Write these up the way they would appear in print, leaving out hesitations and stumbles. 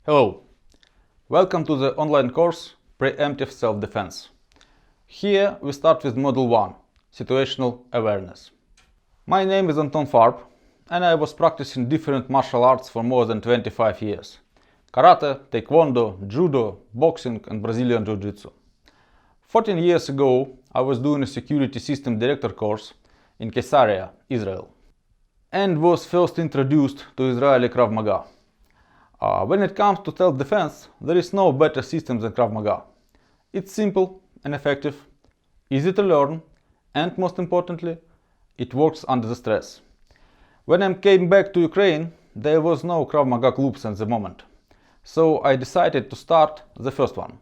Hello, welcome to the online course Pre-Emptive Self-Defense. Here we start with Module 1, Situational Awareness. My name is Anton Farb and I was practicing different martial arts for more than 25 years. Karate, Taekwondo, Judo, boxing and Brazilian Jiu-Jitsu. 14 years ago I was doing a security system director course in Caesarea, Israel, and was first introduced to Israeli Krav Maga. When it comes to self-defense, there is no better system than Krav Maga. It's simple and effective, easy to learn, and most importantly, it works under the stress. When I came back to Ukraine, there was no Krav Maga clubs at the moment, so I decided to start the first one.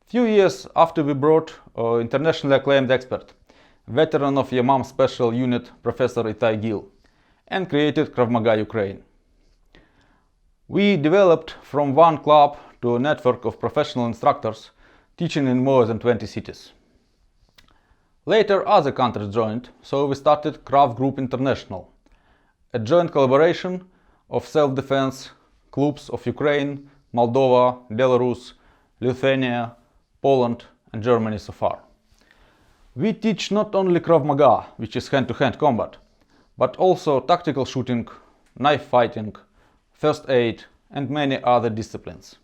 Few years after we brought internationally acclaimed expert, veteran of Yamam Special Unit Professor Itai Gil, and created Krav Maga Ukraine. We developed from one club to a network of professional instructors teaching in more than 20 cities. Later other countries joined, so we started Krav Group International, a joint collaboration of self-defense clubs of Ukraine, Moldova, Belarus, Lithuania, Poland and Germany so far. We teach not only Krav Maga, which is hand-to-hand combat, but also tactical shooting, knife fighting, first aid and many other disciplines.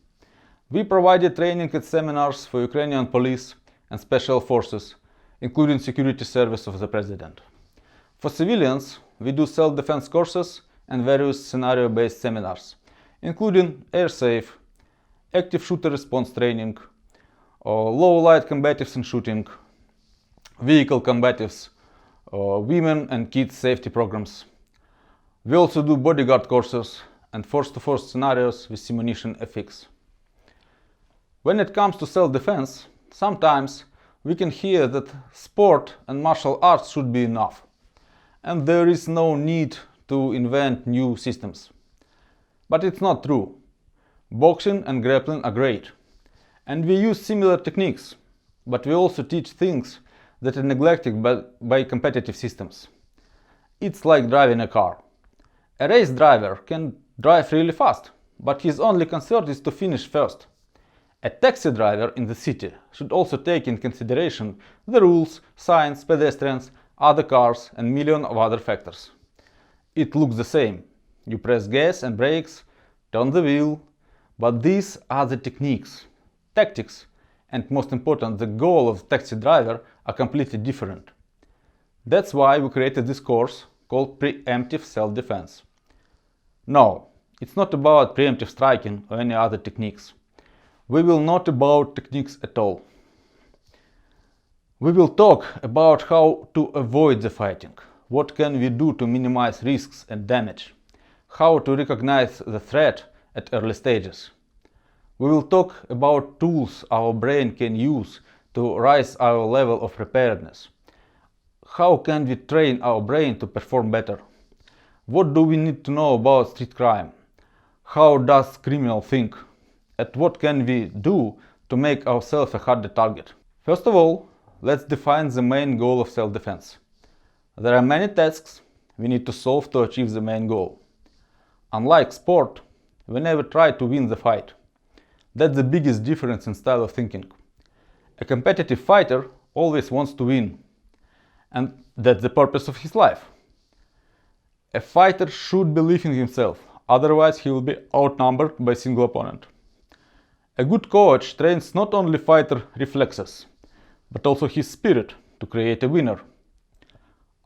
We provided training and seminars for Ukrainian police and special forces, including security service of the president. For civilians, we do self-defense courses and various scenario-based seminars, including air safe, active shooter response training, low-light combatives in shooting, vehicle combatives, women and kids safety programs. We also do bodyguard courses and force-to-force scenarios with simulation FX. When it comes to self-defense, sometimes we can hear that sport and martial arts should be enough, and there is no need to invent new systems. But it's not true. Boxing and grappling are great, and we use similar techniques, but we also teach things that are neglected by competitive systems. It's like driving a car. A race driver can drive really fast, but his only concern is to finish first. A taxi driver in the city should also take in consideration the rules, signs, pedestrians, other cars and million of other factors. It looks the same. You press gas and brakes, turn the wheel, but these are the techniques, tactics, and most important, the goal of the taxi driver are completely different. That's why we created this course called Pre-Emptive Self-Defense. No, it's not about preemptive striking or any other techniques. We will not about techniques at all. We will talk about how to avoid the fighting, what can we do to minimize risks and damage, how to recognize the threat at early stages. We will talk about tools our brain can use to raise our level of preparedness. How can we train our brain to perform better? What do we need to know about street crime? How does criminal think? And what can we do to make ourselves a harder target? First of all, let's define the main goal of self-defense. There are many tasks we need to solve to achieve the main goal. Unlike sport, we never try to win the fight. That's the biggest difference in style of thinking. A competitive fighter always wants to win, and that's the purpose of his life. A fighter should believe in himself, otherwise he will be outnumbered by a single opponent. A good coach trains not only fighter reflexes, but also his spirit to create a winner.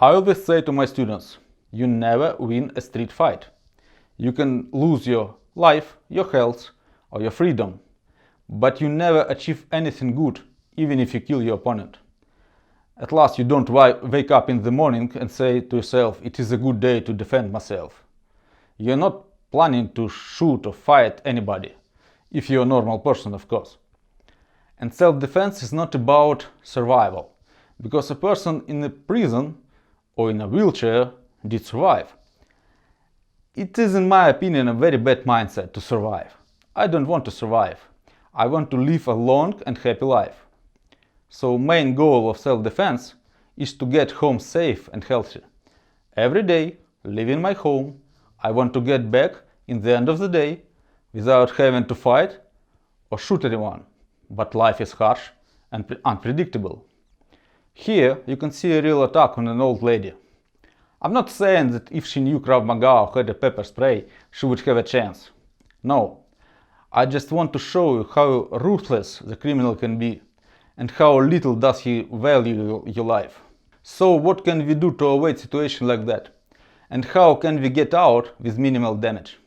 I always say to my students, you never win a street fight. You can lose your life, your health, or your freedom, but you never achieve anything good, even if you kill your opponent. At last you don't wake up in the morning and say to yourself, it is a good day to defend myself. You're not planning to shoot or fight anybody, if you're a normal person, of course. And self-defense is not about survival, because a person in a prison or in a wheelchair did survive. It is, in my opinion, a very bad mindset to survive. I don't want to survive. I want to live a long and happy life. So main goal of self-defense is to get home safe and healthy. Every day, leaving my home, I want to get back in the end of the day without having to fight or shoot anyone. But life is harsh and unpredictable. Here you can see a real attack on an old lady. I'm not saying that if she knew Krav Maga or had a pepper spray, she would have a chance. No, I just want to show you how ruthless the criminal can be and how little does he value your life. So what can we do to avoid situation like that? And how can we get out with minimal damage?